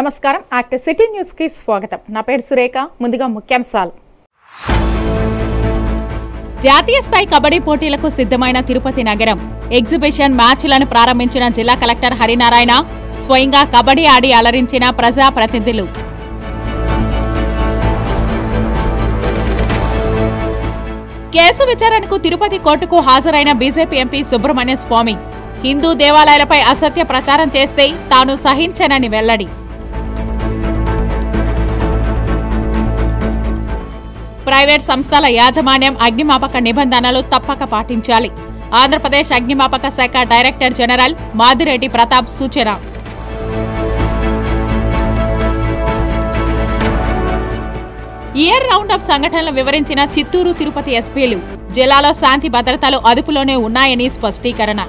నమస్కారం active city news కి స్వాగతం. నా పేరు సురేఖ. ముందుగా ముఖ్యాంశాలు. జాతీయ స్థాయి కబడ్డీ పోటీలకు సిద్ధమైన తిరుపతి నగరం. ఎగ్జిబిషన్ మ్యాచ్లను ప్రారంభించిన జిల్లా కలెక్టర్ హరినారాయణ. స్వయంగా కబడ్డీ ఆడి అలరించిన ప్రజా ప్రతినిధులు. కేసు విచారణకు తిరుపతి కోర్టుకు హాజరైన బీజేపీ ఎంపీ సుబ్రహ్మణ్య స్వామి. హిందూ దేవాలయాలపై అసత్య ప్రచారం చేస్తే తాను సహించనని వెల్లడి. ప్రైవేట్ సంస్థల యాజమాన్యం అగ్నిమాపక నిబంధనలు తప్పక పాటించాలి. ఆంధ్రప్రదేశ్ అగ్నిమాపక శాఖ డైరెక్టర్ జనరల్ మాదిరెడ్డి ప్రతాప్ సూచన. ఇయర్ రౌండప్ సంఘటనలు వివరించిన చిత్తూరు, తిరుపతి ఎస్పీలు. జిల్లాలో శాంతి భద్రతలు అదుపులోనే ఉన్నాయని స్పష్టీకరణ.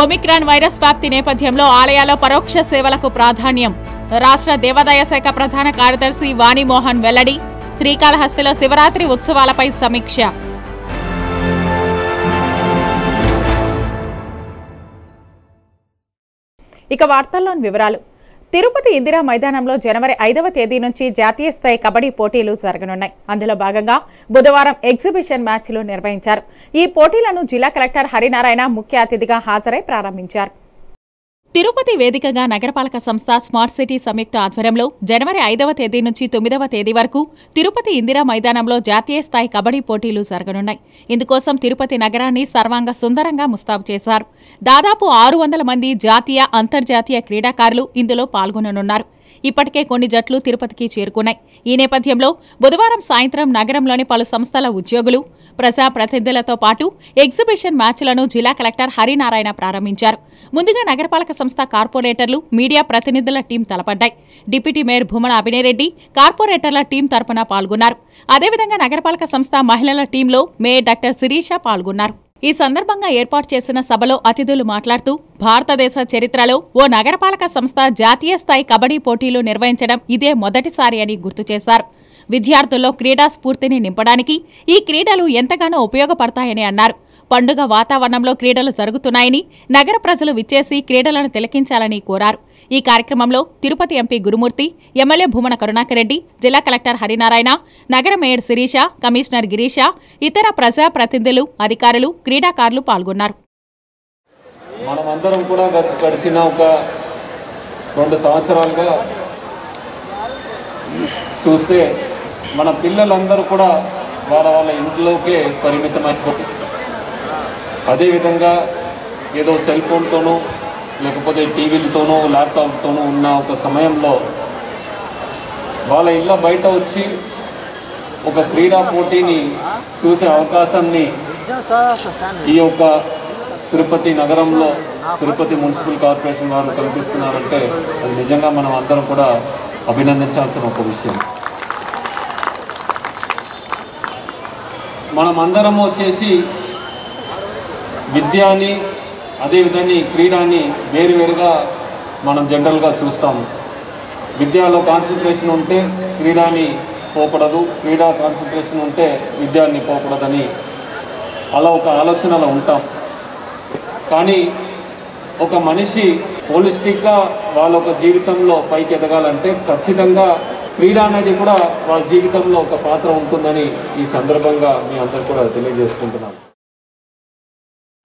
ఒమిక్రాన్ వైరస్ వ్యాప్తి నేపథ్యంలో ఆలయాల్లో పరోక్ష సేవలకు ప్రాధాన్యం. రాష్ట్ర దేవాదాయ శాఖ ప్రధాన కార్యదర్శి వాణిమోహన్ వెల్లడి. శ్రీకాళహస్తిలో శివరాత్రి ఉత్సవాలపై సమీక్ష. ఇక వార్తల్లోని వివరాలు. తిరుపతి ఇందిరా మైదానంలో జనవరి 5వ తేదీ నుంచి జాతీయ స్థాయి కబడ్డీ పోటీలు జరగనున్నాయి. అందులో భాగంగా బుధవారం ఎగ్జిబిషన్ మ్యాచ్లు నిర్వహించారు. ఈ పోటీలను జిల్లా కలెక్టర్ హరినారాయణ ముఖ్య అతిథిగా హాజరై ప్రారంభించారు. తిరుపతి వేదికగా నగరపాలక సంస్థ స్మార్ట్ సిటీ సంయుక్త ఆధ్వర్యంలో జనవరి 5వ తేదీ నుంచి 9వ తేదీ వరకు తిరుపతి ఇందిరా మైదానంలో జాతీయ స్థాయి కబడ్డీ పోటీలు జరగనున్నాయి. ఇందుకోసం తిరుపతి నగరాన్ని సర్వాంగ సుందరంగా ముస్తాబు చేశారు. దాదాపు 600 మంది జాతీయ, అంతర్జాతీయ క్రీడాకారులు ఇందులో పాల్గొననున్నారు. ఇప్పటికే కొన్ని జట్లు తిరుపతికి చేరుకున్నాయి. ఈ నేపథ్యంలో బుధవారం సాయంత్రం నగరంలోని పలు సంస్థల ఉద్యోగులు, ప్రజాప్రతినిధులతో పాటు ఎగ్జిబిషన్ మ్యాచ్లను జిల్లా కలెక్టర్ హరినారాయణ ప్రారంభించారు. ముందుగా నగరపాలక సంస్థ కార్పొరేటర్లు, మీడియా ప్రతినిధుల టీం తలపడ్డాయి. డిప్యూటీ మేయర్ భూమన అభినయరెడ్డి కార్పొరేటర్ల టీం తరపున పాల్గొన్నారు. అదేవిధంగా నగరపాలక సంస్థ మహిళల టీంలో మేయర్ డాక్టర్ శిరీష పాల్గొన్నారు. ఈ సందర్భంగా ఏర్పాటు చేసిన సభలో అతిథులు మాట్లాడుతూ భారతదేశ చరిత్రలో ఓ నగరపాలక సంస్థ జాతీయ స్థాయి కబడ్డీ పోటీలు నిర్వహించడం ఇదే మొదటిసారి అని గుర్తు చేశారు. విద్యార్థుల్లో క్రీడా స్ఫూర్తిని నింపడానికి ఈ క్రీడలు ఎంతగానో ఉపయోగపడతాయని అన్నారు. పండుగ వాతావరణంలో క్రీడలు జరుగుతున్నాయని, నగర ప్రజలు విచ్చేసి క్రీడలను తిలకించాలని కోరారు. ఈ కార్యక్రమంలో తిరుపతి ఎంపీ గురుమూర్తి, ఎమ్మెల్యే భూమన కరుణాకర్ రెడ్డి, జిల్లా కలెక్టర్ హరినారాయణ, నగర మేయర్ శిరీష, కమిషనర్ గిరీష, ఇతర ప్రజాప్రతినిధులు, అధికారులు, క్రీడాకారులు పాల్గొన్నారు. మనమందరం కూడా గడిచిన ఒక 2 సంవత్సరాలుగా చూస్తే మన పిల్లలందరూ కూడా వాళ్ళ ఇంట్లోకే పరిమితమైపోయి, అదేవిధంగా ఏదో సెల్ ఫోన్తోనూ లేకపోతే టీవీలతోనూ ల్యాప్టాప్తోనూ ఉన్న ఒక సమయంలో వాళ్ళ ఇళ్ళ బయట వచ్చి ఒక క్రీడా పోటీని చూసే అవకాశాన్ని ఈ యొక్క తిరుపతి నగరంలో తిరుపతి మున్సిపల్ కార్పొరేషన్ వారు కల్పిస్తున్నారంటే అది నిజంగా మనం అందరం కూడా అభినందించాల్సిన ఒక విషయం. మనం అందరం వచ్చేసి విద్యని, అదేవిధంగా క్రీడాని వేరువేరుగా మనం జనరల్గా చూస్తాము. విద్యలో కాన్సన్ట్రేషన్ ఉంటే క్రీడాని పోకూడదు, క్రీడా కాన్సన్ట్రేషన్ ఉంటే విద్యాన్ని పోకూడదని అలా ఒక ఆలోచనలో ఉంటాం. కానీ ఒక మనిషి హోలిస్టిక్గా వాళ్ళ ఒక జీవితంలో పైకి ఎదగాలంటే ఖచ్చితంగా క్రీడ అనేది కూడా వాళ్ళ జీవితంలో ఒక పాత్ర ఉంటుందని ఈ సందర్భంగా మీ అందరూ కూడా తెలియజేసుకుంటున్నాం.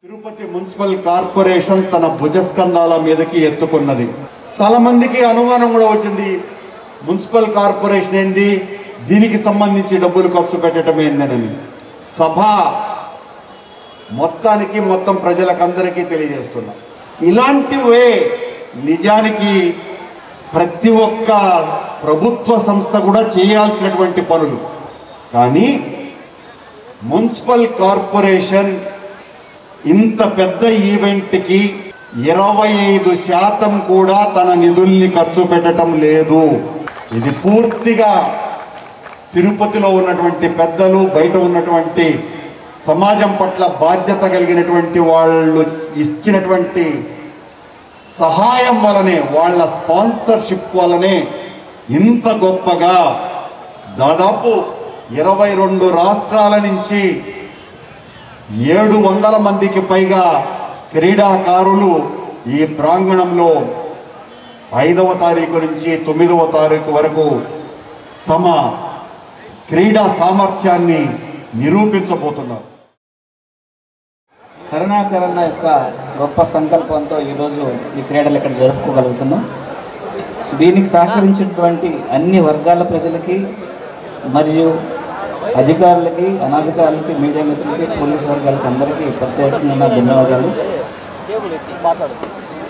తిరుపతి మున్సిపల్ కార్పొరేషన్ తన భుజస్కంధాల మీదకి ఎత్తుకున్నది. చాలా మందికి అనుమానం కూడా వచ్చింది, మున్సిపల్ కార్పొరేషన్ ఏంది, దీనికి సంబంధించి డబ్బులు ఖర్చు పెట్టడం ఏందని. సభ మొత్తం ప్రజలకందరికీ తెలియజేస్తున్నాం. ఇలాంటివే నిజానికి ప్రతి ఒక్క ప్రభుత్వ సంస్థ కూడా చేయాల్సినటువంటి పనులు. కానీ మున్సిపల్ కార్పొరేషన్ ఇంత పెద్ద ఈవెంట్కి 25% కూడా తన నిధుల్ని ఖర్చు పెట్టడం లేదు. ఇది పూర్తిగా తిరుపతిలో ఉన్నటువంటి పెద్దలు, బయట ఉన్నటువంటి సమాజం పట్ల బాధ్యత కలిగినటువంటి వాళ్ళు ఇచ్చినటువంటి సహాయం వలనే, వాళ్ళ స్పాన్సర్షిప్ వలనే ఇంత గొప్పగా దాదాపు 22 రాష్ట్రాల నుంచి 700 మందికి పైగా క్రీడాకారులు ఈ ప్రాంగణంలో 5వ తారీఖు నుంచి 9వ తారీఖు వరకు తమ క్రీడా సామర్థ్యాన్ని నిరూపించబోతున్నారు. కరుణాకరణ యొక్క గొప్ప సంకల్పంతో ఈరోజు ఈ క్రీడలు ఇక్కడ జరుపుకోగలుగుతున్నాం. దీనికి సహకరించినటువంటి అన్ని వర్గాల ప్రజలకి మరియు అధికారులకి, అనధికారులకి, మీడియా మిత్రులకి, పోలీసు వర్గాలకి అందరికీ ప్రత్యేకమైన ధన్యవాదాలు.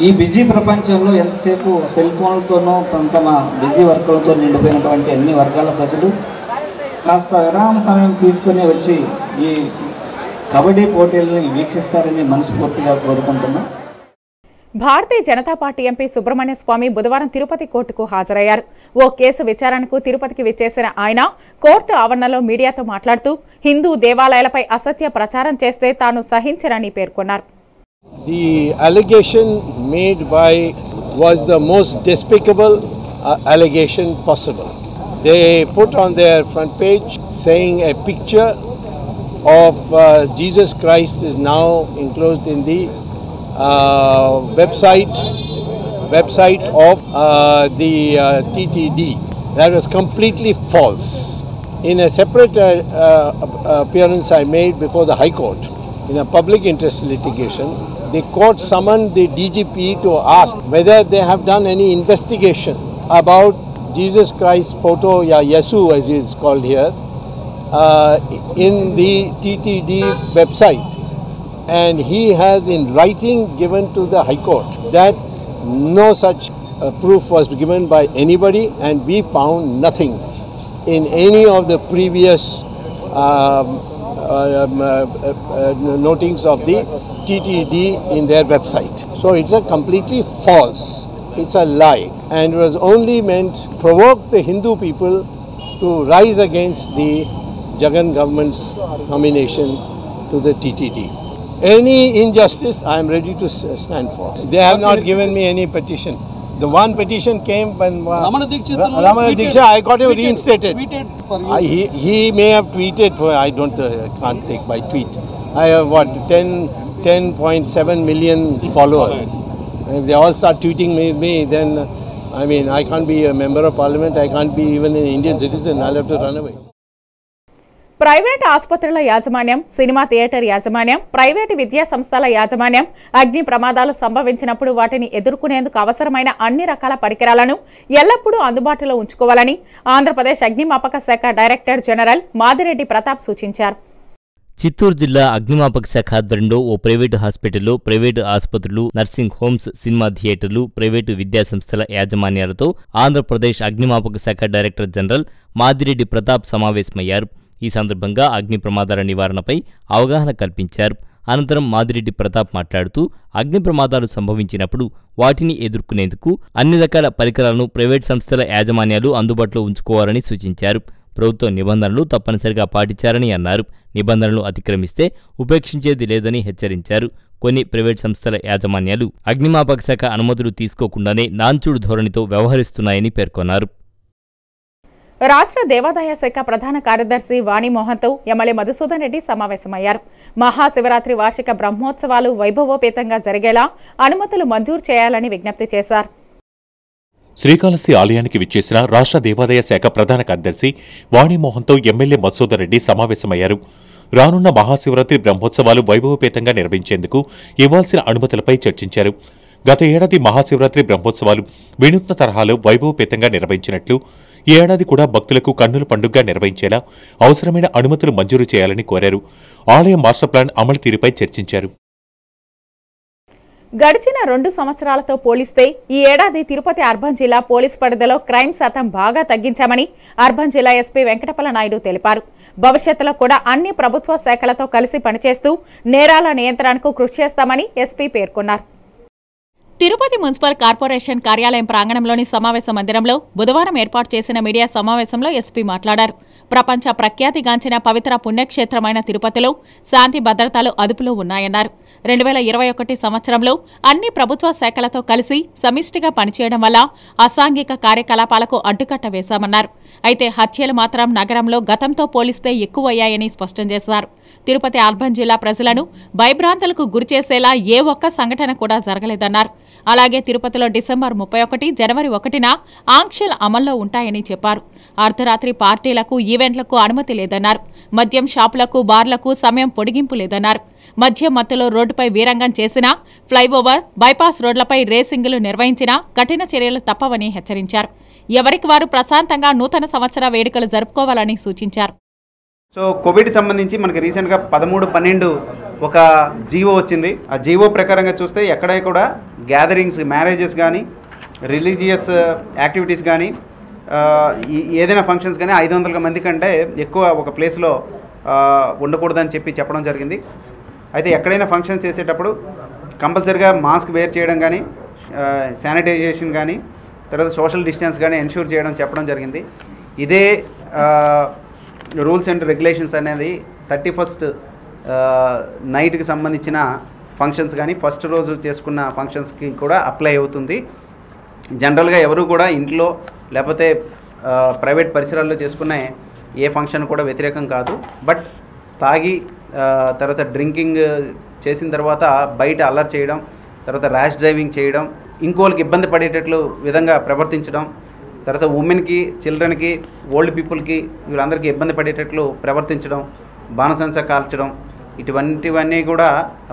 ఈ బిజీ ప్రపంచంలో ఎంతసేపు సెల్ ఫోన్లతోనూ తమ బిజీ వర్కులతో నిండిపోయినటువంటి అన్ని వర్గాల ప్రజలు కాస్త విరామ సమయం తీసుకుని వచ్చి ఈ కబడ్డీ పోటీలను వీక్షిస్తారని మనస్ఫూర్తిగా కోరుకుంటున్నాం. భారతీయ జనతా పార్టీ ఎంపీ సుబ్రహ్మణ్య స్వామి బుధవారం తిరుపతి కోర్టుకు హాజరయ్యారు. ఓ కేసు విచారణకు తిరుపతికి విచ్చేసిన ఆయన కోర్టు ఆవరణలో మీడియాతో మాట్లాడుతూ హిందూ దేవాలయాలపై అసత్య ప్రచారం చేస్తే తాను సహించనని పేర్కొన్నారు. The allegation made by was the most despicable allegation possible. They put on their front page saying a picture of Jesus Christ is now enclosed in the website of the TTD. That was completely false. In a separate appearance I made before the High Court in a public interest litigation, the court summoned the DGP to ask whether they have done any investigation about Jesus Christ photo, Yesu as he is called here, in the TTD website. And he has in writing given to the High Court that no such proof was given by anybody, and we found nothing in any of the previous notings of the TTD in their website. So it's a completely false, it's a lie, and it was only meant to provoke the Hindu people to rise against the Jagan government's nomination to the TTD. Any injustice I am ready to stand for. They have not given me any petition. The one petition came when Ramana Diksha, I got him reinstated. He may have tweeted, I can't take by tweet. I have 10.7 million followers. If they all start tweeting me, then I mean I can't be a member of parliament, I can't be even an Indian citizen, I'll have to run away. Private ఆసుపత్రుల యాజమాన్యం, cinema theatre యాజమాన్యం, private విద్యా సంస్థల యాజమాన్యం అగ్ని ప్రమాదాలు సంభవించినప్పుడు వాటిని ఎదుర్కొనేందుకు అవసరమైన అన్ని రకాల పరికరాలను ఎల్లప్పుడూ అందుబాటులో ఉంచుకోవాలని ఆంధ్రప్రదేశ్ అగ్నిమాపక శాఖ డైరెక్టర్ జనరల్ మాదిరెడ్డి ప్రతాప్ సూచించారు. చిత్తూరు జిల్లా అగ్నిమాపక శాఖ ఆధ్వర్యంలో ఓ ప్రైవేటు హాస్పిటల్లో ప్రైవేటు ఆసుపత్రులు, నర్సింగ్ హోమ్స్, సినిమా థియేటర్లు, ప్రైవేటు విద్యాసంస్థల యాజమాన్యాలతో ఆంధ్రప్రదేశ్ అగ్నిమాపక శాఖ డైరెక్టర్ జనరల్ మాదిరెడ్డి ప్రతాప్ సమావేశమయ్యారు. ఈ సందర్భంగా అగ్ని ప్రమాదాల నివారణపై అవగాహన కల్పించారు. అనంతరం మాదిరెడ్డి ప్రతాప్ మాట్లాడుతూ అగ్ని ప్రమాదాలు సంభవించినప్పుడు వాటిని ఎదుర్కొనేందుకు అన్ని రకాల పరికరాలను ప్రైవేట్ సంస్థల యాజమాన్యాలు అందుబాటులో ఉంచుకోవాలని సూచించారు. ప్రభుత్వ నిబంధనలు తప్పనిసరిగా పాటించారని అన్నారు. నిబంధనలు అతిక్రమిస్తే ఉపేక్షించేది లేదని హెచ్చరించారు. కొన్ని ప్రైవేట్ సంస్థల యాజమాన్యాలు అగ్నిమాపక శాఖ అనుమతులు తీసుకోకుండానే నాన్చుడు ధోరణితో వ్యవహరిస్తున్నాయని పేర్కొన్నారు. రాష్ట్ర దేవాదాయ శాఖ ప్రధాన కార్యదర్శి వాణిమోహన్తో ఎమ్మెల్యే మధుసూదన్ రెడ్డి సమావేశమయ్యారు. మహాశివరాత్రి వార్షిక బ్రహ్మోత్సవాలు వైభవోపేతంగా జరిగేలా అనుమతులు మంజూరు చేయాలని విజ్ఞప్తి చేశారు. శ్రీకాళహస్తి ఆలయానికి విచ్చేసిన రాష్ట్ర దేవాదాయ శాఖ ప్రధాన కార్యదర్శి వాణిమోహన్తో ఎమ్మెల్యే మధుసూదన్ రెడ్డి సమావేశమయ్యారు. రానున్న మహాశివరాత్రి బ్రహ్మోత్సవాలు వైభవోపేతంగా నిర్వహించేందుకు ఇవ్వాల్సిన అనుమతులపై చర్చించారు. గత ఏడాది మహాశివరాత్రి బ్రహ్మోత్సవాలు వినూత్న తరహాలో వైభవోపేతంగా నిర్వహించినట్లు ఈ ఏడాది కూడా భక్తులకు కన్నుల పండుగగా నిర్వహించేలా అవసరమైన అనుమతులు మంజూరు చేయాలని కోరారు. ఆలయ మాస్టర్ ప్లాన్ అమలు తీరుపై చర్చించారు. గడిచిన 2 సంవత్సరాలతో పోలిస్తే ఈ ఏడాది తిరుపతి అర్బన్ జిల్లా పోలీస్ పరిధిలో క్రైమ్ శాతం బాగా తగ్గించామని అర్బన్ జిల్లా ఎస్పీ వెంకటపల నాయుడు తెలిపారు. భవిష్యత్తులో కూడా అన్ని ప్రభుత్వ శాఖలతో కలిసి పనిచేస్తూ నేరాల నియంత్రణకు కృషి చేస్తామని ఎస్పీ పేర్కొన్నారు. తిరుపతి మున్సిపల్ కార్పొరేషన్ కార్యాలయం ప్రాంగణంలోని సమావేశ మందిరంలో బుధవారం ఏర్పాటు చేసిన మీడియా సమావేశంలో ఎస్పీ మాట్లాడారు. ప్రపంచ ప్రఖ్యాతిగాంచిన పవిత్ర పుణ్యక్షేత్రమైన తిరుపతిలో శాంతి భద్రతలు అదుపులో ఉన్నాయన్నారు. 2021 సంవత్సరంలో అన్ని ప్రభుత్వ శాఖలతో కలిసి సమిష్టిగా పనిచేయడం వల్ల అసాంఘిక కార్యకలాపాలకు అడ్డుకట్ట వేశామన్నారు. అయితే హత్యలు మాత్రం నగరంలో గతంతో పోలిస్తే ఎక్కువయ్యాయని స్పష్టం చేశారు. తిరుపతి అర్బన్ జిల్లా ప్రజలను భయభ్రాంతులకు గురిచేసేలా ఏ ఒక్క సంఘటన కూడా జరగలేదన్నారు. అలాగే తిరుపతిలో డిసెంబర్ 31, జనవరి 1న ఆంక్షలు అమల్లో ఉంటాయని చెప్పారు. అర్ధరాత్రి పార్టీలకు, ఈవెంట్లకు అనుమతి లేదన్నారు. మద్యం షాపులకు, బార్లకు సమయం పొడిగింపు లేదన్నారు. మద్యం మత్తులో రోడ్డుపై వీరంగం చేసినా, ఫ్లైఓవర్, బైపాస్ రోడ్లపై రేసింగులు నిర్వహించినా కఠిన చర్యలు తప్పవని హెచ్చరించారు. ఎవరికి వారు ప్రశాంతంగా నూతన సంవత్సర వేడుకలు జరుపుకోవాలని సూచించారు. సో కోవిడ్ సంబంధించి మనకి రీసెంట్గా 13/12 ఒక జీవో వచ్చింది. ఆ జీవో ప్రకారంగా చూస్తే ఎక్కడ కూడా గ్యాదరింగ్స్, మ్యారేజెస్ కానీ, రిలీజియస్ యాక్టివిటీస్ కానీ, ఏదైనా ఫంక్షన్స్ కానీ 500 మంది కంటే ఎక్కువ ఒక ప్లేస్లో ఉండకూడదని చెప్పడం జరిగింది. అయితే ఎక్కడైనా ఫంక్షన్స్ చేసేటప్పుడు కంపల్సరీగా మాస్క్ వేర్ చేయడం కానీ, శానిటైజేషన్ కానీ, తర్వాత సోషల్ డిస్టెన్స్ కానీ ఎన్ష్యూర్ చేయడం చెప్పడం జరిగింది. ఇదే రూల్స్ అండ్ రెగ్యులేషన్స్ అనేది 31st నైట్కి సంబంధించిన ఫంక్షన్స్ కానీ, ఫస్ట్ రోజు చేసుకున్న ఫంక్షన్స్కి కూడా అప్లై అవుతుంది. జనరల్గా ఎవరు కూడా ఇంట్లో లేకపోతే ప్రైవేట్ పరిసరాల్లో చేసుకునే ఏ ఫంక్షన్ కూడా వ్యతిరేకం కాదు. బట్ తాగి తర్వాత డ్రింకింగ్ చేసిన తర్వాత బయట అల్లరి చేయడం, తర్వాత ర్యాష్ డ్రైవింగ్ చేయడం, ఇంకోళ్ళకి ఇబ్బంది పడేటట్లు విధంగా ప్రవర్తించడం, తర్వాత ఉమెన్కి, చిల్డ్రన్కి, ఓల్డ్ పీపుల్కి వీళ్ళందరికీ ఇబ్బంది పడేటట్లు ప్రవర్తించడం, బాణసంచా కాల్చడం, ఇటువంటివన్నీ కూడా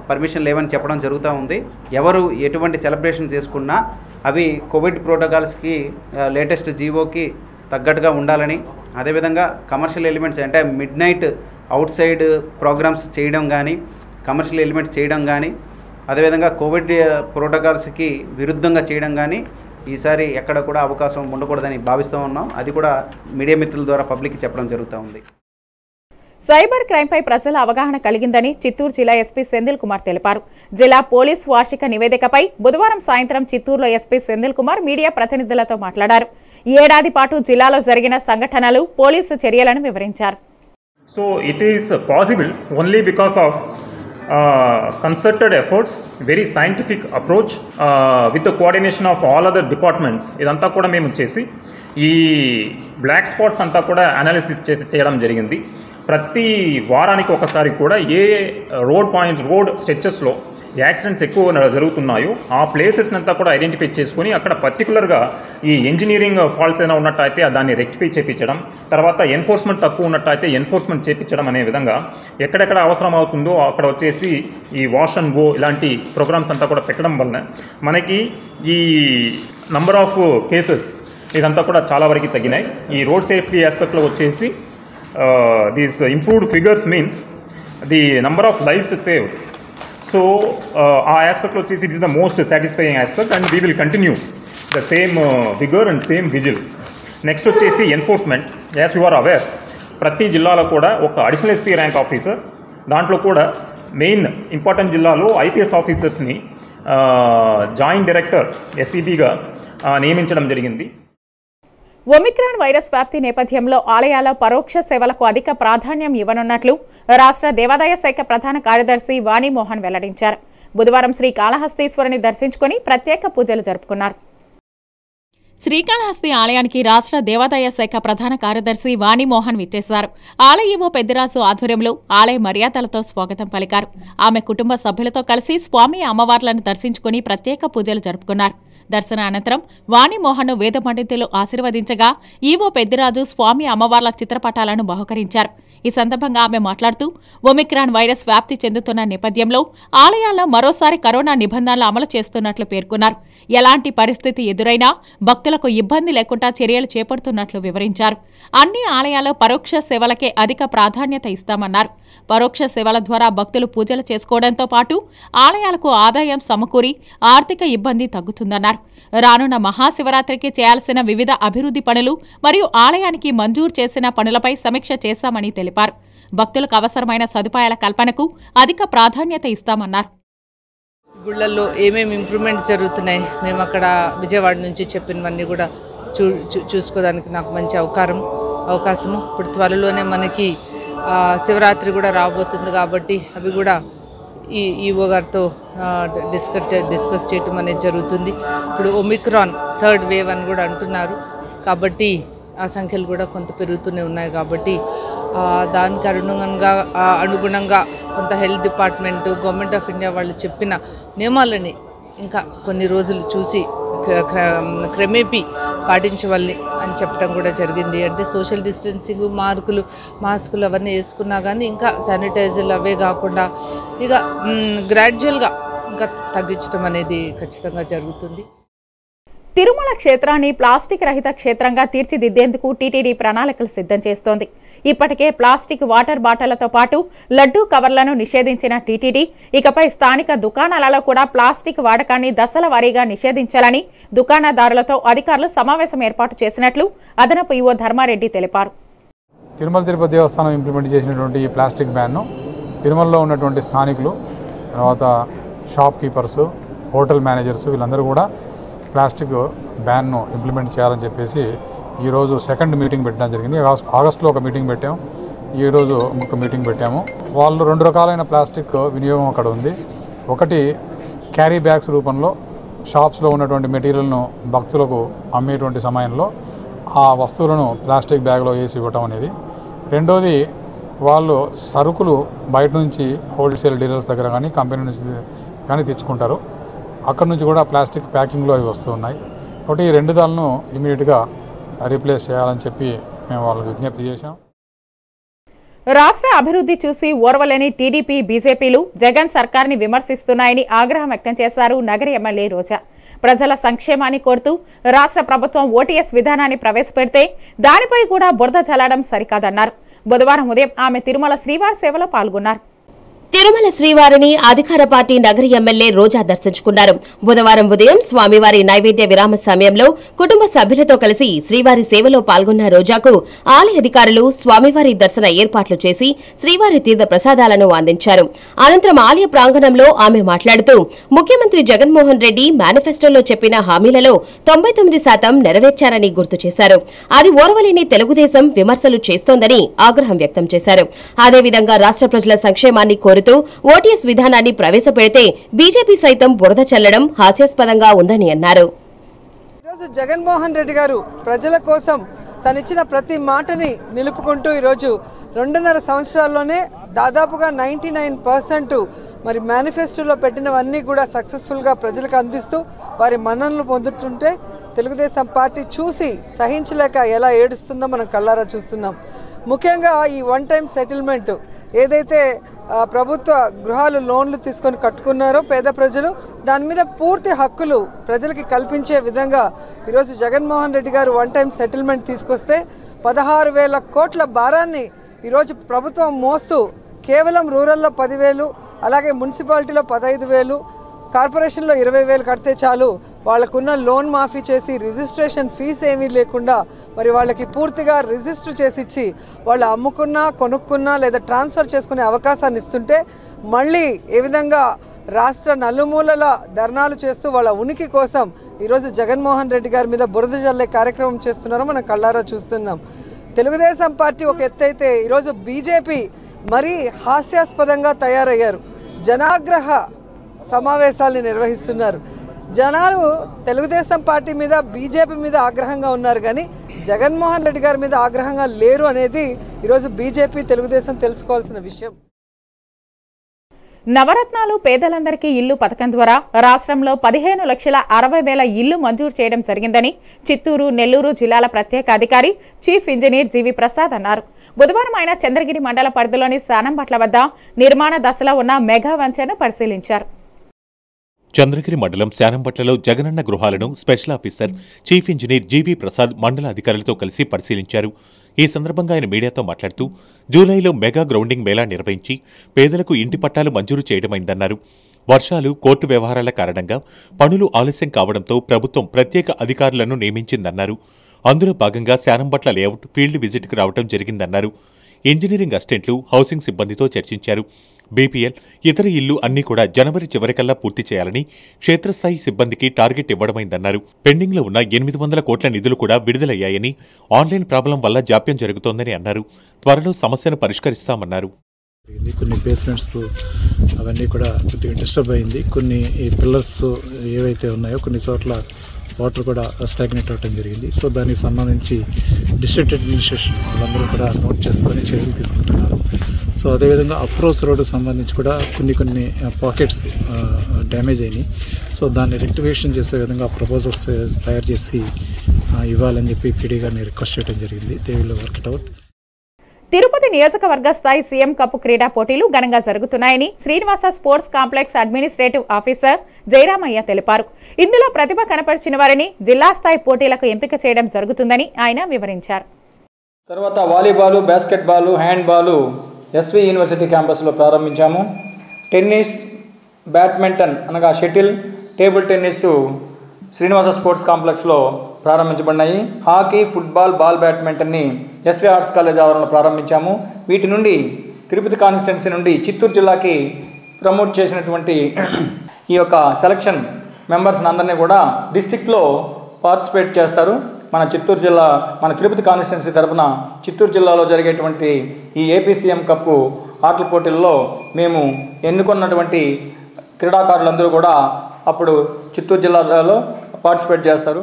పర్మిషన్ లేవని చెప్పడం జరుగుతూ ఉంది. ఎవరు ఎటువంటి సెలబ్రేషన్స్ చేసుకున్నా అవి కోవిడ్ ప్రోటోకాల్స్కి, లేటెస్ట్ జీవోకి తగ్గట్టుగా ఉండాలని, అదేవిధంగా కమర్షియల్ ఎలిమెంట్స్ అంటే midnight outside programmes చేయడం కానీ, కమర్షియల్ ఎలిమెంట్స్ చేయడం కానీ, అదేవిధంగా కోవిడ్ ప్రోటోకాల్స్కి విరుద్ధంగా చేయడం కానీ ఈసారి ఎక్కడ కూడా అవకాశం ఉండకూడదని భావిస్తూ ఉన్నాం. అది కూడా మీడియా మిత్రుల ద్వారా పబ్లిక్కి చెప్పడం జరుగుతూ ఉంది. సైబర్ క్రైమ్పై ప్రజల అవగాహన కలిగిందని చిత్తూరు జిల్లా ఎస్పీ సెంధిల్ కుమార్ తెలిపారు. జిల్లా పోలీస్ వార్షిక నివేదికపై బుధవారం సాయంత్రం చిత్తూరులో ఎస్పీ సెంధిల్ కుమార్ మీడియా ప్రతినిధులతో మాట్లాడారు. ఈ ఏడాది పాటు జిల్లాలో జరిగిన సంఘటనలు, పోలీసు చర్యలను వివరించారు. So it is possible only because of concerted efforts, very scientific approach with the coordination of all other departments. ఇదంతా కూడా మేము చేసి ఈ బ్లాక్ స్పాట్స్ అంతా కూడా అనాలిసిస్ చేయడం జరిగింది. ప్రతి వారానికి ఒకసారి కూడా ఏ రోడ్ స్ట్రెచెస్లో యాక్సిడెంట్స్ ఎక్కువ జరుగుతున్నాయో ఆ ప్లేసెస్ని అంతా కూడా ఐడెంటిఫై చేసుకొని అక్కడ పర్టికులర్గా ఈ ఇంజనీరింగ్ ఫాల్ట్స్ అయినా ఉన్నట్టయితే దాన్ని రెక్టిఫై చేయించడం, తర్వాత ఎన్ఫోర్స్మెంట్ తక్కువ ఉన్నట్టయితే ఎన్ఫోర్స్మెంట్ చేయించడం అనే విధంగా ఎక్కడెక్కడ అవసరం అవుతుందో అక్కడ వచ్చేసి ఈ వాష్ అండ్ గో ఇలాంటి ప్రోగ్రామ్స్ అంతా కూడా పెట్టడం వలన మనకి ఈ నంబర్ ఆఫ్ కేసెస్ ఇదంతా కూడా చాలా వరకు తగ్గినాయి. ఈ రోడ్ సేఫ్టీ ఆస్పెక్ట్లో వచ్చేసి these improved figures means the number of lifes saved. So ఆ ఆస్పెక్ట్లో వచ్చేసి it is the most satisfying aspect and we will continue the same vigour and same vigil. Next వచ్చేసి enforcement. As you are aware, ప్రతి జిల్లాలో కూడా ఒక additional SP rank officer, దాంట్లో కూడా మెయిన్ ఇంపార్టెంట్ జిల్లాలో ఐపీఎస్ ఆఫీసర్స్ని జాయింట్ డైరెక్టర్ ఎస్సీబీగా నియమించడం జరిగింది. ఒమిక్రాన్ వైరస్ వ్యాప్తి నేపథ్యంలో ఆలయాల పరోక్ష సేవలకు అధిక ప్రాధాన్యం ఇవ్వనున్నట్లు రాష్ట్ర దేవాదాయ శాఖ ప్రధాన కార్యదర్శి వాణిమోహన్ వెల్లడించారు. బుధవారం శ్రీకాళహస్తీశ్వరుని దర్శించుకుని ప్రత్యేక పూజలు జరుపుకున్నారు. శ్రీకాళహస్తి ఆలయానికి రాష్ట్ర దేవాదాయ శాఖ ప్రధాన కార్యదర్శి వాణిమోహన్ విచ్చేశారు. ఆలయ ఈవో పెద్దిరాజు ఆధ్వర్యంలో ఆలయ మర్యాదలతో స్వాగతం పలికారు. ఆమె కుటుంబ సభ్యులతో కలిసి స్వామి అమ్మవార్లను దర్శించుకుని ప్రత్యేక పూజలు జరుపుకున్నారు. దర్శన అనంతరం వాణిమోహన్ను వేద పండితులు ఆశీర్వదించగా ఈవో పెద్దిరాజు స్వామి అమ్మవార్ల చిత్రపటాలను బహుకరించారు. ఈ సందర్భంగా ఆమె మాట్లాడుతూ ఒమిక్రాన్ వైరస్ వ్యాప్తి చెందుతున్న నేపథ్యంలో ఆలయాల్లో మరోసారి కరోనా నిబంధనలు అమలు చేస్తున్నట్లు పేర్కొన్నారు. ఎలాంటి పరిస్థితి ఎదురైనా భక్తులకు ఇబ్బంది లేకుండా చర్యలు చేపడుతున్నట్లు వివరించారు. అన్ని ఆలయాల్లో పరోక్ష సేవలకే అధిక ప్రాధాన్యత ఇస్తామన్నారు. పరోక్ష సేవల ద్వారా భక్తులు పూజలు చేసుకోవడంతో పాటు ఆలయాలకు ఆదాయం సమకూరి ఆర్థిక ఇబ్బంది తగ్గుతుందన్నారు. రానున్న మహాశివరాత్రికి చేయాల్సిన వివిధ అభివృద్ధి పనులు మరియు ఆలయానికి మంజూరు చేసిన పనులపై సమీక్ష చేశామని తెలిపారు. భక్తులకు అవసరమైన సదుపాయాల కల్పనకు అధిక ప్రాధాన్యత ఇస్తామన్నారు. గుళ్ళల్లో ఏమేమి ఇంప్రూవ్మెంట్స్ జరుగుతున్నాయి మేము అక్కడ విజయవాడ నుంచి చెప్పినవన్నీ కూడా చూసుకోవడానికి నాకు మంచి అవకాశము. ఇప్పుడు త్వరలోనే మనకి శివరాత్రి కూడా రాబోతుంది కాబట్టి అవి కూడా ఈఓ గారితో డిస్కస్ చేయటం అనేది జరుగుతుంది. ఇప్పుడు ఒమిక్రాన్ 3rd వేవ్ అని కూడా అంటున్నారు కాబట్టి ఆ సంఖ్యలు కూడా కొంత పెరుగుతూనే ఉన్నాయి కాబట్టి దానికి అనుగుణంగా కొంత health department government of India వాళ్ళు చెప్పిన నియమాలని ఇంకా కొన్ని రోజులు చూసి క్రమేపీ పాటించవాలి అని చెప్పడం కూడా జరిగింది. అంటే సోషల్ డిస్టెన్సింగ్ మాస్కులు అవన్నీ వేసుకున్నా కానీ ఇంకా శానిటైజర్లు అవే కాకుండా ఇక గ్రాడ్యువల్గా ఇంకా తగ్గించడం అనేది ఖచ్చితంగా జరుగుతుంది. తిరుమల క్షేత్రాన్ని ప్లాస్టిక్ రహిత క్షేత్రంగా తీర్చిదిద్దేందుకు టీటీడీ ప్రణాళికలు సిద్ధం చేస్తోంది. ఇప్పటికే ప్లాస్టిక్ వాటర్ బాటిళ్లతో పాటు లడ్డూ కవర్లను నిషేధించిన టీటీడీ ఇకపై స్థానిక దుకాణాలలో కూడా ప్లాస్టిక్ వాడకాన్ని దశల వారీగా నిషేధించాలని దుకాణదారులతో అధికారులు సమావేశం ఏర్పాటు చేసినట్లు అదనపు ఈవో ధర్మారెడ్డి తెలిపారు. తిరుమల తిరుపతి దేవస్థానం ఇంప్లిమెంట్ చేసినటువంటి ఈ ప్లాస్టిక్ బ్యాన్ను తిరుమలలో ఉన్నటువంటి స్థానికులు, తర్వాత షాప్ కీపర్స్, హోటల్ మేనేజర్స్ వీళ్ళందరూ కూడా ప్లాస్టిక్ బ్యాన్ను ఇంప్లిమెంట్ చేయాలని చెప్పేసి ఈరోజు 2nd మీటింగ్ పెట్టడం జరిగింది. ఆగస్టులో ఒక మీటింగ్ పెట్టాము, ఈరోజు ఇంకొక మీటింగ్ పెట్టాము. వాళ్ళు 2 రకాలైన ప్లాస్టిక్ వినియోగం అక్కడ ఉంది. ఒకటి క్యారీ బ్యాగ్స్ రూపంలో షాప్స్లో ఉన్నటువంటి మెటీరియల్ను భక్తులకు అమ్మేటువంటి సమయంలో ఆ వస్తువులను ప్లాస్టిక్ బ్యాగ్లో వేసి ఇవ్వటం అనేది. రెండోది వాళ్ళు సరుకులు బయట నుంచి హోల్సేల్ డీలర్స్ దగ్గర కానీ కంపెనీ నుంచి కానీ తెచ్చుకుంటారు, అక్కడ నుంచి కూడా ప్లాస్టిక్ ప్యాకింగ్లో అవి వస్తూ ఉన్నాయి. కాబట్టి ఈ 2 దాలను ఇమీడియట్గా రీప్లేస్ చేయాలని చెప్పి మేము వాళ్ళకి విజ్ఞప్తి చేశాం. రాష్ట్ర అభివృద్ధి చూసి ఓర్వలేని టీడీపీ, బీజేపీలు జగన్ సర్కార్ని విమర్శిస్తున్నాయని ఆగ్రహం వ్యక్తం చేశారు నగరి ఎమ్మెల్యే రోజా. ప్రజల సంక్షేమాన్ని కోరుతూ రాష్ట్ర ప్రభుత్వం ఓటీఎస్ విధానాన్ని ప్రవేశపెడితే దానిపై కూడా బురద చల్లడం సరికాదన్నారు. బుధవారం ఉదయం ఆమె తిరుమల శ్రీవారి సేవలో పాల్గొన్నారు. తిరుమల శ్రీవారిని అధికార పార్టీ నగరి ఎమ్మెల్యే రోజా దర్శించుకున్నారు. బుధవారం ఉదయం స్వామివారి నైవేద్య విరామ సమయంలో కుటుంబ సభ్యులతో కలిసి శ్రీవారి సేవలో పాల్గొన్న రోజాకు ఆలయ అధికారులు స్వామివారి దర్శన ఏర్పాట్లు చేసి శ్రీవారి తీర్థ ప్రసాదాలను అందించారు. అనంతరం ఆలయ ప్రాంగణంలో ఆమె మాట్లాడుతూ ముఖ్యమంత్రి జగన్మోహన్ రెడ్డి మేనిఫెస్టోలో చెప్పిన హామీలలో 99% నెరవేర్చారని గుర్తు చేశారు. అది ఓర్వలేని తెలుగుదేశం విమర్శలు చేస్తోందని ఆగ్రహం వ్యక్తం చేశారు. అదేవిధంగా రాష్ట్ర ప్రజల సంక్షేమాన్ని కోరుతూ ఓటీఎస్ విధానాన్ని ప్రవేశపెడితే బీజేపీ సైతం బురద చల్లడం హాస్యాస్పదంగా ఉందని అన్నారు. ఈరోజు జగన్మోహన్ రెడ్డి గారు ప్రజల కోసం తనిచ్చిన ప్రతి మాటని నిలుపుకుంటూ ఈరోజు 2.5 సంవత్సరాల్లోనే దాదాపుగా 99% మరి మేనిఫెస్టోలో పెట్టినవన్నీ కూడా సక్సెస్ఫుల్గా ప్రజలకు అందిస్తూ వారి మన్ననలు పొందుతుంటే తెలుగుదేశం పార్టీ చూసి సహించలేక ఎలా ఏడుస్తుందో మనం కళ్ళారా చూస్తున్నాం. ముఖ్యంగా ఈ 1 టైం సెటిల్మెంట్ ఏదైతే ప్రభుత్వ గృహాలు లోన్లు తీసుకొని కట్టుకున్నారో పేద ప్రజలు, దాని మీద పూర్తి హక్కులు ప్రజలకి కల్పించే విధంగా ఈరోజు జగన్మోహన్ రెడ్డి గారు 1 టైం సెటిల్మెంట్ తీసుకొస్తే 16,000 కోట్ల భారాన్ని ఈరోజు ప్రభుత్వం మోస్తూ కేవలం రూరల్లో 10,000, అలాగే మున్సిపాలిటీలో 15,000, కార్పొరేషన్లో 20,000 కడితే చాలు వాళ్ళకున్న లోన్ మాఫీ చేసి రిజిస్ట్రేషన్ ఫీజు ఏమీ లేకుండా మరి వాళ్ళకి పూర్తిగా రిజిస్టర్ చేసి ఇచ్చి వాళ్ళు అమ్ముకున్నా, కొనుక్కున్నా లేదా ట్రాన్స్ఫర్ చేసుకునే అవకాశాన్ని ఇస్తుంటే మళ్ళీ ఏ విధంగా రాష్ట్ర నలుమూలల ధర్నాలు చేస్తూ వాళ్ళ ఉనికి కోసం ఈరోజు జగన్మోహన్ రెడ్డి గారి మీద బురద జల్లే కార్యక్రమం చేస్తున్నారో మనం కళ్ళారా చూస్తున్నాం. తెలుగుదేశం పార్టీ ఒక ఎత్తైతే ఈరోజు బీజేపీ మరీ హాస్యాస్పదంగా తయారయ్యారు. జనాగ్రహ సమావేశాలను నిర్వహిస్తున్నారు. జనాలు తెలుగుదేశం పార్టీ మీద, బీజేపీ మీద ఆగ్రహంగా ఉన్నారు కానీ జగన్మోహన్ రెడ్డి గారి మీద ఆగ్రహంగా లేరు అనేది ఈరోజు బీజేపీ, తెలుగుదేశం తెలుసుకోవాల్సిన విషయం. నవరత్నాలు పేదలందరికీ ఇల్లు పథకం ద్వారా రాష్ట్రంలో 15,60,000 ఇల్లు మంజూరు చేయడం జరిగిందని చిత్తూరు, నెల్లూరు జిల్లాల ప్రత్యేక అధికారి చీఫ్ ఇంజనీర్ జీవి ప్రసాద్ అన్నారు. బుధవారం ఆయన చంద్రగిరి మండల పరిధిలోని శానంబట్ల వద్ద నిర్మాణ దశలో ఉన్న మెగా వంచర్ను పరిశీలించారు. చంద్రగిరి మండలం శానంబట్లలో జగనన్న గృహాలను స్పెషల్ ఆఫీసర్ చీఫ్ ఇంజనీర్ జీవి ప్రసాద్ మండల అధికారులతో కలిసి పరిశీలించారు. ఈ సందర్భంగా ఆయన మీడియాతో మాట్లాడుతూ జూలైలో మెగా గ్రౌండింగ్ మేళా నిర్వహించి పేదలకు ఇంటి పట్టాలు మంజూరు చేయడమైందన్నారు. వర్షాలు, కోర్టు వ్యవహారాల కారణంగా పనులు ఆలస్యం కావడంతో ప్రభుత్వం ప్రత్యేక అధికారులను నియమించిందన్నారు. అందులో భాగంగా శానంబట్ల లేఅవుట్ ఫీల్డ్ విజిట్కు రావడం జరిగిందన్నారు. ఇంజనీరింగ్ అసిస్టెంట్లు, హౌసింగ్ సిబ్బందితో చర్చించారు. బీపీఎల్, ఇతర ఇళ్లు అన్నీ కూడా జనవరి చివరికల్లా పూర్తి చేయాలని క్షేత్రస్థాయి సిబ్బందికి టార్గెట్ ఇవ్వడమైందన్నారు. పెండింగ్లో ఉన్న 800 కోట్ల నిధులు కూడా విడుదలయ్యాయని, ఆన్లైన్ ప్రాబ్లం వల్ల జాప్యం జరుగుతోందని అన్నారు. త్వరలో సమస్యను పరిష్కరిస్తామన్నారు. కొన్ని బేస్మెంట్స్ అవన్నీ కూడా కొద్దిగా డిస్టర్బ్ అయింది. కొన్ని పిల్లర్స్ ఏవైతే ఉన్నాయో కొన్ని చోట్ల వాటర్ కూడా స్టాగ్నేట్ అవ్వడం జరిగింది. సో దానికి సంబంధించి డిస్ట్రిక్ట్ అడ్మినిస్ట్రేషన్ వాళ్ళందరూ కూడా నోట్ చేసుకొని చర్యలు తీసుకుంటున్నారు. సో అదేవిధంగా అప్రోచ్ రోడ్డుకు సంబంధించి కూడా కొన్ని పాకెట్స్ డ్యామేజ్ అయినాయి. సో దాన్ని రెక్టిఫికేషన్ చేసే విధంగా ప్రపోజల్స్ తయారు చేసి ఇవ్వాలని చెప్పి పీడీ గారిని రిక్వెస్ట్ చేయడం జరిగింది. They will work it out. Tirupati నియోజకవర్గ స్థాయి సీఎం కప్ క్రీడా పోటీలు ఘనంగా జరుగుతున్నాయని Srinivasa sports complex administrative officer Jayaramaiah తెలిపారు. ఇందులో ప్రతిభ కనపరిచిన వారిని జిల్లా స్థాయి పోటీలకు ఎంపిక చేయడం జరుగుతుందని ఆయన వివరించారు. తర్వాత volleyball, basketball, handball SV university క్యాంపస్లో ప్రారంభించాము. టెన్నిస్, బ్యాడ్మింటన్ అనగా shuttle, table tennis Srinivasa sports కాంప్లెక్స్లో ప్రారంభించబడినాయి. హాకీ, ఫుట్బాల్, బాల్ బ్యాడ్మింటన్ని ఎస్వి ఆర్ట్స్ కాలేజ్ ఆవరణలో ప్రారంభించాము. వీటి నుండి తిరుపతి కాన్స్టిట్యున్సీ నుండి చిత్తూరు జిల్లాకి ప్రమోట్ చేసినటువంటి ఈ యొక్క సెలక్షన్ మెంబర్స్ని అందరినీ కూడా డిస్టిక్లో పార్టిసిపేట్ చేస్తారు. మన తిరుపతి కాన్స్టిట్యున్సీ తరఫున చిత్తూరు జిల్లాలో జరిగేటువంటి ఈ ఏపీసీఎం కప్పు ఆటల పోటీల్లో మేము ఎన్నుకున్నటువంటి క్రీడాకారులందరూ కూడా అప్పుడు చిత్తూరు జిల్లాలో పార్టిసిపేట్ చేస్తారు.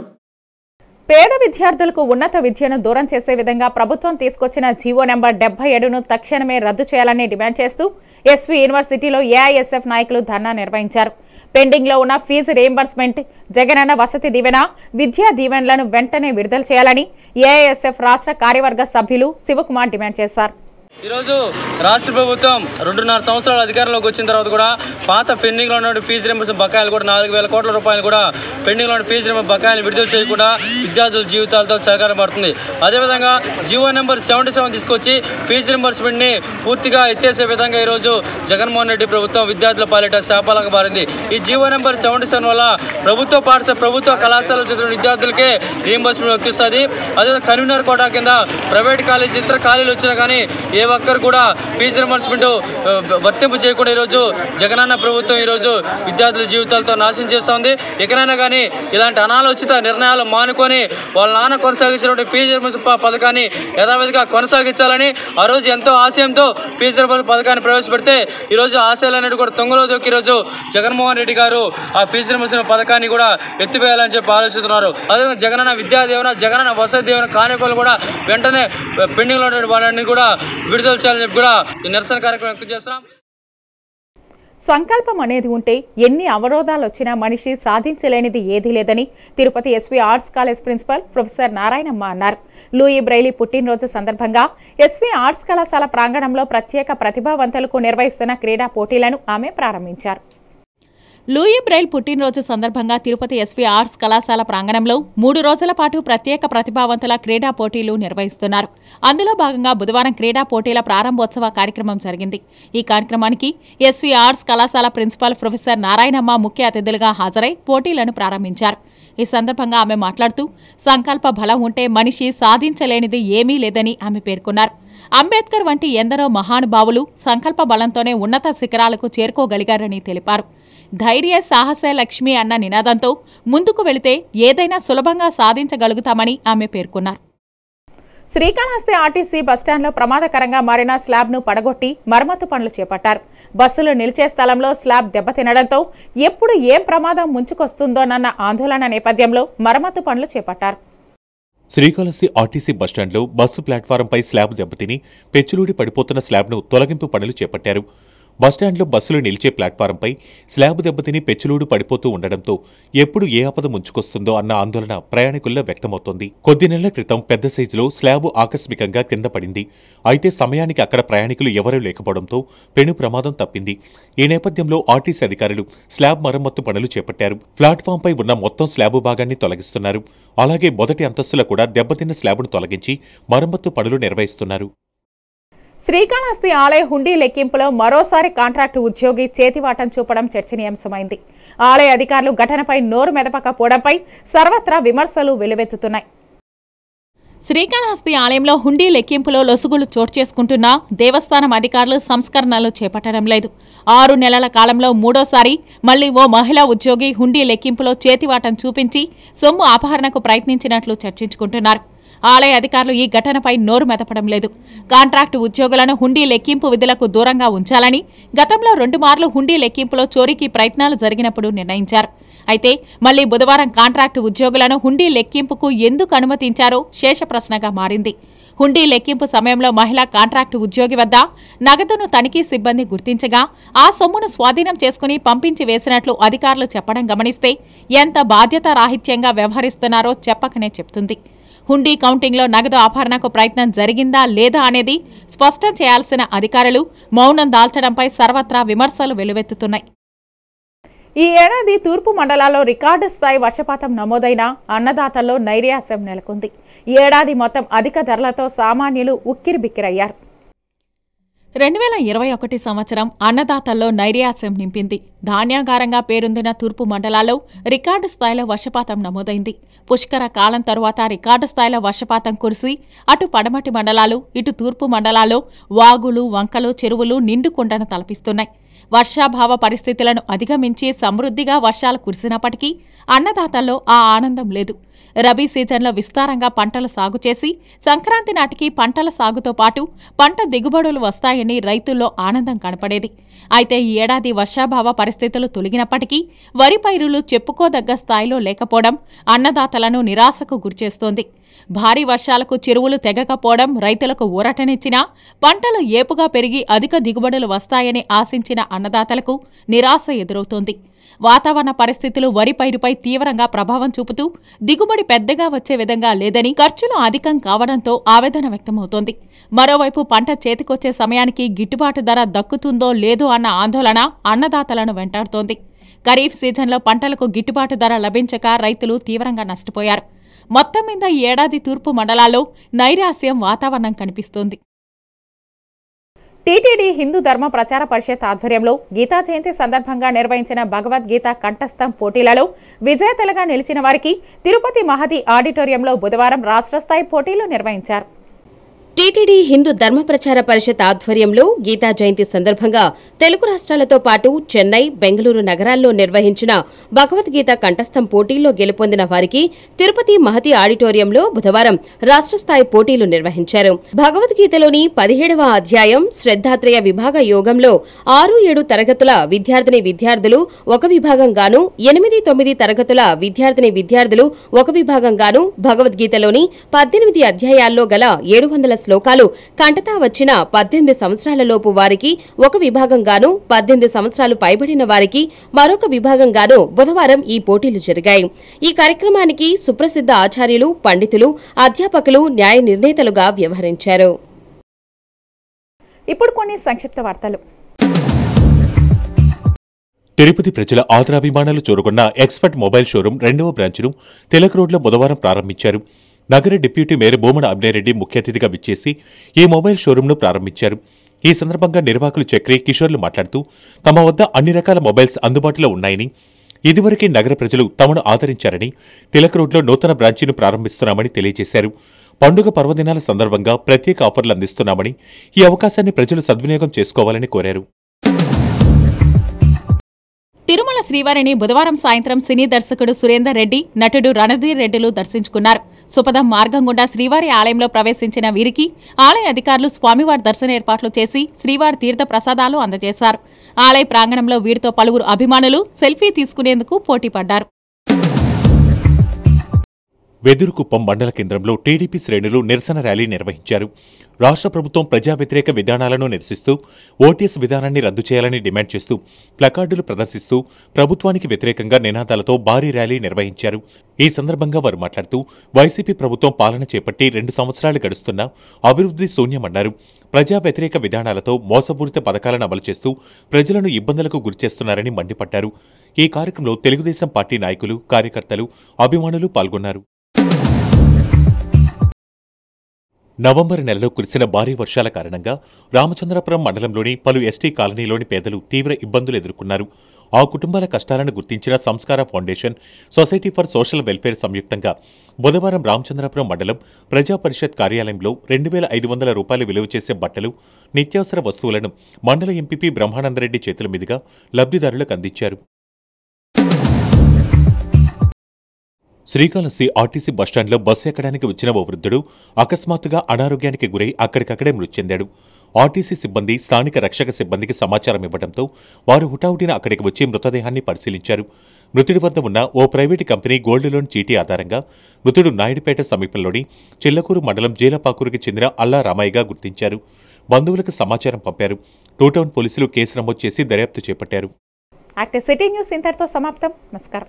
పేద విద్యార్థులకు ఉన్నత విద్యను దూరం చేసే విధంగా ప్రభుత్వం తీసుకొచ్చిన జీవో నెంబర్ 77ను తక్షణమే రద్దు చేయాలని డిమాండ్ చేస్తూ ఎస్వి యూనివర్సిటీలో ఏఐఎస్ఎఫ్ నాయకులు ధర్నా నిర్వహించారు. పెండింగ్లో ఉన్న ఫీజు రీయింబర్స్మెంట్, జగనన్న వసతి దీవెన, విద్యా దీవెనలను వెంటనే విడుదల చేయాలని ఏఐఎస్ఎఫ్ రాష్ట్ర కార్యవర్గ సభ్యులు శివకుమార్ డిమాండ్ చేశారు. ఈరోజు రాష్ట్ర ప్రభుత్వం 2.5 సంవత్సరాల అధికారంలోకి వచ్చిన తర్వాత కూడా పాత పెండింగ్లో ఉన్న ఫీజు రీయింబర్స్మెంట్ బకాయిలు కూడా 4,000 కోట్ల రూపాయలు కూడా పెండింగ్లో ఉన్న ఫీజు రీయింబర్స్మెంట్ బకాయిలు విడుదల చేయకుండా విద్యార్థుల జీవితాలతో చరకారం పడుతుంది. అదేవిధంగా జీవో నెంబర్ 77 తీసుకొచ్చి ఫీజు రీయింబర్స్మెంట్ని పూర్తిగా ఎత్తేసే విధంగా ఈరోజు జగన్మోహన్ రెడ్డి ప్రభుత్వం విద్యార్థుల పాలిట శాపాలకు మారింది. ఈ జీవో నెంబర్ 77 వల్ల ప్రభుత్వ కళాశాలలో చదివిన విద్యార్థులకే రీయింబర్స్మెంట్ వర్తిస్తుంది. అదేవిధంగా కన్వీనర్ కోటా కింద ప్రైవేట్ కాలేజీ ఇతర ఖాళీలు వచ్చినా కానీ ఏ ఒక్కరు కూడా ఫీజు రీయింబర్స్మెంట్ వర్తింపు చేయకుండా ఈరోజు జగనన్న ప్రభుత్వం ఈరోజు విద్యార్థుల జీవితాలతో నాశనం చేస్తోంది. ఎక్కడైనా కానీ ఇలాంటి అనాలోచిత నిర్ణయాలు మానుకొని వాళ్ళ నాన్న కొనసాగించినటువంటి ఫీజు రీయింబర్స్మెంట్ పథకాన్ని యథావిధిగా కొనసాగించాలని ఆ రోజు ఎంతో ఆశయంతో ఫీజు రీయింబర్స్మెంట్ పథకాన్ని ప్రవేశపెడితే ఈరోజు ఆశయాలన్నిటి కూడా తొంగలో దొక్కి ఈరోజు జగన్మోహన్ రెడ్డి గారు ఆ ఫీజు రీయింబర్స్మెంట్ పథకాన్ని కూడా ఎత్తివేయాలని చెప్పి ఆలోచిస్తున్నారు. అదేవిధంగా జగనన్న విద్యా దీవెన, జగనన్న వసతి దీవెన కానుకలు కూడా వెంటనే పెండింగ్లో ఉన్న వాళ్ళని కూడా విడుదల చేయాలని చెప్పి కూడా నిరసన కార్యక్రమం వ్యక్తం చేస్తున్నాం. సంకల్పం అనేది ఉంటే ఎన్ని అవరోధాలు వచ్చినా మనిషి సాధించలేనిది ఏదీ లేదని Tirupati SV arts college principal professor Narayanamma అన్నారు. లూయి బ్రైలీ పుట్టినరోజు సందర్భంగా ఎస్వి ఆర్ట్స్ కళాశాల ప్రాంగణంలో ప్రత్యేక ప్రతిభావంతులకు నిర్వహిస్తున్న క్రీడా పోటీలను ఆమె ప్రారంభించారు. లూయి బ్రైల్ పుట్టినరోజు సందర్భంగా తిరుపతి ఎస్వి ఆర్ట్స్ కళాశాల ప్రాంగణంలో 3 రోజుల పాటు ప్రత్యేక ప్రతిభావంతుల క్రీడా పోటీలు నిర్వహిస్తున్నారు. అందులో భాగంగా బుధవారం క్రీడా పోటీల ప్రారంభోత్సవ కార్యక్రమం జరిగింది. ఈ కార్యక్రమానికి ఎస్వి ఆర్ట్స్ కళాశాల ప్రిన్సిపాల్ ప్రొఫెసర్ నారాయణమ్మ ముఖ్య అతిథులుగా హాజరై పోటీలను ప్రారంభించారు. ఈ సందర్భంగా ఆమె మాట్లాడుతూ సంకల్ప బలం ఉంటే మనిషి సాధించలేనిది ఏమీ లేదని ఆమె పేర్కొన్నారు. అంబేద్కర్ వంటి ఎందరో మహానుభావులు సంకల్ప బలంతోనే ఉన్నత శిఖరాలకు చేరుకోగలిగారని తెలిపారు. ధైర్య సాహసే లక్ష్మి అన్న నినాదంతో ముందుకు వెళితే ఏదైనా సులభంగా సాధించగలుగుతామని ఆమె పేర్కొన్నారు. శ్రీకాళహస్తి ఆర్టీసీ బస్టాండ్లో ప్రమాదకరంగా మారిన స్లాబ్ను పడగొట్టి మరమ్మతు పనులు చేపట్టారు. బస్సులు నిలిచే స్థలంలో స్లాబ్ దెబ్బతినడంతో ఎప్పుడు ఏం ప్రమాదం ముంచుకొస్తుందోనన్న ఆందోళన నేపథ్యంలో మరమ్మతు పనులు చేపట్టారు. శ్రీకాళహస్తి ఆర్టీసీ బస్టాండ్లో బస్సు ప్లాట్ఫారంపై స్లాబ్ దెబ్బతిని పెచ్చులూడి పడిపోతున్న స్లాబ్ను తొలగింపు పనులు చేపట్టారు. బస్టాండ్లో బస్సులు నిలిచే ప్లాట్ఫారంపై స్లాబ్ దెబ్బతిని పెచ్చులూడు పడిపోతూ ఉండడంతో ఎప్పుడు ఏ ఆపద ముంచుకొస్తుందో అన్న ఆందోళన ప్రయాణికుల్లో వ్యక్తమవుతోంది. కొద్ది నెలల క్రితం పెద్ద సైజులో స్లాబ్ ఆకస్మికంగా కింద పడింది. అయితే సమయానికి అక్కడ ప్రయాణికులు ఎవరూ లేకపోవడంతో పెను ప్రమాదం తప్పింది. ఈ నేపథ్యంలో ఆర్టీసీ అధికారులు స్లాబ్ మరమ్మత్తు పనులు చేపట్టారు. ప్లాట్ఫాంపై ఉన్న మొత్తం స్లాబు భాగాన్ని తొలగిస్తున్నారు. అలాగే మొదటి అంతస్తులో కూడా దెబ్బతిన్న స్లాబ్ను తొలగించి మరమ్మత్తు పనులు నిర్వహిస్తున్నారు. శ్రీకాళహస్తి ఆలయ హుండీ లెక్కింపులో మరోసారి కాంట్రాక్టు ఉద్యోగి చేతివాటం చూపడం చర్చనీయాంశమైంది. ఆలయ అధికారులు ఘటనపై నోరు మెదపకపోవడంపై సర్వత్రా విమర్శలు వెల్లువెత్తుతున్నాయి. శ్రీకాళహస్తి ఆలయంలో హుండీ లెక్కింపులో లొసుగులు చోటు చేసుకుంటున్నా దేవస్థానం అధికారులు సంస్కరణలు చేపట్టడం లేదు. 6 నెలల కాలంలో మూడోసారి మళ్లీ ఓ మహిళా ఉద్యోగి హుండీ లెక్కింపులో చేతివాటం చూపించి సొమ్ము అపహరణకు ప్రయత్నించినట్లు చర్చించుకుంటున్నారు. ఆలయ అధికారులు ఈ ఘటనపై నోరు మెదపడం లేదు. కాంట్రాక్టు ఉద్యోగులను హుండీ లెక్కింపు విధులకు దూరంగా ఉంచాలని గతంలో 2 మార్లు హుండీ లెక్కింపులో చోరీకి ప్రయత్నాలు జరిగినప్పుడు నిర్ణయించారు. అయితే మళ్లీ బుధవారం కాంట్రాక్టు ఉద్యోగులను హుండీ లెక్కింపుకు ఎందుకు అనుమతించారో శేషప్రశ్నగా మారింది. హుండీ లెక్కింపు సమయంలో మహిళా కాంట్రాక్టు ఉద్యోగి వద్ద నగదును తనిఖీ సిబ్బంది గుర్తించగా ఆ సొమ్మును స్వాధీనం చేసుకుని పంపించి వేసినట్లు అధికారులు చెప్పడం గమనిస్తే ఎంత బాధ్యతారాహిత్యంగా వ్యవహరిస్తున్నారో చెప్పకనే చెప్తుంది. హుండీ కౌంటింగ్లో నగదు అపహరణకు ప్రయత్నం జరిగిందా లేదా అనేది స్పష్టం చేయాల్సిన అధికారులు మౌనం దాల్చడంపై సర్వత్రా విమర్శలు వెల్లువెత్తుతున్నాయి. ఈ ఏడాది తూర్పు మండలాల్లో రికార్డు స్థాయి వర్షపాతం నమోదైన అన్నదాతల్లో నైరాశ్యం నెలకొంది. ఈ ఏడాది మొత్తం అధిక ధరలతో సామాన్యులు ఉక్కిరిబిక్కిరయ్యారు. 2021 సంవత్సరం అన్నదాతల్లో నైరాశ్యం నింపింది. ధాన్యాగారంగా పేరొందిన తూర్పు మండలాల్లో రికార్డు స్థాయిలో వర్షపాతం నమోదైంది. పుష్కర కాలం తరువాత రికార్డు స్థాయిలో వర్షపాతం కురిసి అటు పడమటి మండలాలు ఇటు తూర్పు మండలాల్లో వాగులు, వంకలు, చెరువులు నిండుకుండను తలపిస్తున్నాయి. వర్షాభావ పరిస్థితులను అధిగమించి సమృద్ధిగా వర్షాలు కురిసినప్పటికీ అన్నదాతల్లో ఆ ఆనందం లేదు. రబీ సీజన్లో విస్తారంగా పంటలు సాగు చేసి సంక్రాంతి నాటికి పంటల సాగుతో పాటు పంట దిగుబడులు వస్తాయని రైతుల్లో ఆనందం కనపడేది. అయితే ఈ ఏడాది వర్షాభావ పరిస్థితులు తొలగినప్పటికీ వరి పైరులు చెప్పుకోదగ్గ స్థాయిలో లేకపోవడం అన్నదాతలను నిరాశకు గురిచేస్తోంది. భారీ వర్షాలకు చెరువులు తెగకపోవడం రైతులకు ఊరటనిచ్చినా పంటలు ఏపుగా పెరిగి అధిక దిగుబడులు వస్తాయని ఆశించిన అన్నదాతలకు నిరాశ ఎదురవుతోంది. వాతావరణ పరిస్థితులు వరి పైరుపై తీవ్రంగా ప్రభావం చూపుతూ దిగుబడి పెద్దగా వచ్చే విధంగా లేదని, ఖర్చులు అధికం కావడంతో ఆవేదన వ్యక్తమవుతోంది. మరోవైపు పంట చేతికొచ్చే సమయానికి గిట్టుబాటు ధర దక్కుతుందో లేదో అన్న ఆందోళన అన్నదాతలను వెంటాడుతోంది. ఖరీఫ్ సీజన్లో పంటలకు గిట్టుబాటు ధర లభించక రైతులు తీవ్రంగా నష్టపోయారు. మొత్తం మీద ఈ ఏడాది తూర్పు మండలాల్లో నైరాశ్యం వాతావరణం కనిపిస్తోంది. టీటీడీ హిందూ ధర్మ ప్రచార పరిషత్ ఆధ్వర్యంలో గీతా జయంతి సందర్భంగా నిర్వహించిన భగవద్గీత కంఠస్థం పోటీలలో విజేతలుగా నిలిచిన వారికి తిరుపతి మహతి ఆడిటోరియంలో బుధవారం రాష్ట్ర స్థాయి పోటీలు నిర్వహించారు. టీటీడీ హిందూ ధర్మ ప్రచార పరిషత్ ఆధ్వర్యంలో గీతా జయంతి సందర్భంగా తెలుగు రాష్ట్రాలతో పాటు చెన్నై, బెంగళూరు నగరాల్లో నిర్వహించిన భగవద్గీత కంఠస్థం పోటీల్లో గెలుపొందిన వారికి తిరుపతి మహతి ఆడిటోరియంలో బుధవారం రాష్ట్ర స్థాయి పోటీలు నిర్వహించారు. భగవద్గీతలోని 17వ అధ్యాయం శ్రద్ధాత్రయ విభాగ యోగంలో 6-7 తరగతుల విద్యార్థులు ఒక విభాగంగాను, 8-9 తరగతుల విద్యార్థులు ఒక విభాగంగాను, భగవద్గీతలోని 18 అధ్యాయాల్లో గల 700 శ్లోకాలు కంటతా వచ్చిన 18 సంవత్సరాలలోపు వారికి ఒక విభాగంగాను, 18 సంవత్సరాలు పైబడిన వారికి మరొక విభాగంగాను బుధవారం ఈ పోటీలు జరిగాయి. ఈ కార్యక్రమానికి సుప్రసిద్ధ ఆచార్యులు, పండితులు, అధ్యాపకులు, న్యాయ నిర్ణేతలుగా వ్యవహరించారు. ఇప్పుడు కొన్ని సంక్షిప్త వార్తలు. తిరుపతి ప్రజల ఆదరాభిమానాలు చూరుకున్న ఎక్స్పర్ట్ మొబైల్ షోరూం 2వ బ్రాంచ్ను తిలక్ రోడ్లో బుధవారం ప్రారంభించారు. నగర డిప్యూటీ మేయర్ బోమన అభినయరెడ్డి ముఖ్య అతిథిగా విచ్చేసి ఈ మొబైల్ షోరూంను ప్రారంభించారు. ఈ సందర్భంగా నిర్వాహకులు చక్రి, కిషోర్లు మాట్లాడుతూ తమ వద్ద అన్ని రకాల మొబైల్స్ అందుబాటులో ఉన్నాయని, ఇదివరకే నగర ప్రజలు తమను ఆదరించారని, తిలక్ రోడ్లో నూతన బ్రాంచీని ప్రారంభిస్తున్నామని తెలియజేశారు. పండుగ పర్వదినాల సందర్భంగా ప్రత్యేక ఆఫర్లు అందిస్తున్నామని, ఈ అవకాశాన్ని ప్రజలు సద్వినియోగం చేసుకోవాలని కోరారు. తిరుమల శ్రీవారిని బుధవారం సాయంత్రం సినీ దర్శకుడు సురేందర్ రెడ్డి, నటుడు రణధీర్ రెడ్డిలు దర్శించుకున్నారు. సుపదం మార్గం గుండా శ్రీవారి ఆలయంలో ప్రవేశించిన వీరికి ఆలయ అధికారులు స్వామివారి దర్శన ఏర్పాట్లు చేసి శ్రీవారి తీర్థ ప్రసాదాలు అందజేశారు. ఆలయ ప్రాంగణంలో వీరితో పలువురు అభిమానులు సెల్ఫీ తీసుకునేందుకు పోటీ పడ్డారు. వెదురుకుప్పం మండల కేంద్రంలో టీడీపీ శ్రేణులు నిరసన ర్యాలీ నిర్వహించారు. రాష్ట్ర ప్రభుత్వం ప్రజా వ్యతిరేక విధానాలను నిరసిస్తూ ఓటీఎస్ విధానాన్ని రద్దు చేయాలని డిమాండ్ చేస్తూ ప్లకార్డులు ప్రదర్శిస్తూ ప్రభుత్వానికి వ్యతిరేకంగా నినాదాలతో భారీ ర్యాలీ నిర్వహించారు. ఈ సందర్భంగా వారు మాట్లాడుతూ వైసీపీ ప్రభుత్వం పాలన చేపట్టి 2 సంవత్సరాలు గడుస్తున్నా అభివృద్ధి శూన్యమన్నారు. ప్రజా వ్యతిరేక విధానాలతో మోసపూరిత పథకాలను అమలు చేస్తూ ప్రజలను ఇబ్బందులకు గురిచేస్తున్నారని మండిపడ్డారు. ఈ కార్యక్రమంలో తెలుగుదేశం పార్టీ నాయకులు, కార్యకర్తలు, అభిమానులు పాల్గొన్నారు. నవంబర్ నెలలో కురిసిన భారీ వర్షాల కారణంగా రామచంద్రపురం మండలంలోని పలు ఎస్టీ కాలనీలోని పేదలు తీవ్ర ఇబ్బందులు ఎదుర్కొన్నారు. ఆ కుటుంబాల కష్టాలను గుర్తించిన సంస్కార foundation, society for social welfare సంయుక్తంగా బుధవారం రామచంద్రపురం మండలం ప్రజా పరిషత్ కార్యాలయంలో 2,500 రూపాయలు విలువ చేసే బట్టలు, నిత్యావసర వస్తువులను మండల ఎంపీపీ బ్రహ్మానందరెడ్డి చేతుల మీదుగా లబ్ధిదారులకు అందించారు. శ్రీకాళహస్తి ఆర్టీసీ బస్టాండ్లో బస్సు ఎక్కడానికి వచ్చిన ఓ వృద్ధుడు అకస్మాత్తుగా అనారోగ్యానికి గురై అక్కడికక్కడే మృతి చెందాడు. ఆర్టీసీ సిబ్బంది స్థానిక రక్షక సిబ్బందికి సమాచారం ఇవ్వడంతో వారు హుటాహుటిన అక్కడికి వచ్చి మృతదేహాన్ని పరిశీలించారు. మృతుడి వద్ద ఉన్న ఓ ప్రైవేటు కంపెనీ గోల్డ్ లోన్ చీటీ ఆధారంగా మృతుడు నాయుడుపేట సమీపంలోని చిల్లకూరు మండలం జీలపాకూరుకి చెందిన అల్లా రామయ్యగా గుర్తించారు. బంధువులకు సమాచారం పంపారు. టూటౌన్ పోలీసులు కేసు నమోదు చేసి దర్యాప్తు చేపట్టారు. యాక్టివ్ సిటీ న్యూస్ ఇంతటితో సమాప్తం. నమస్కారం.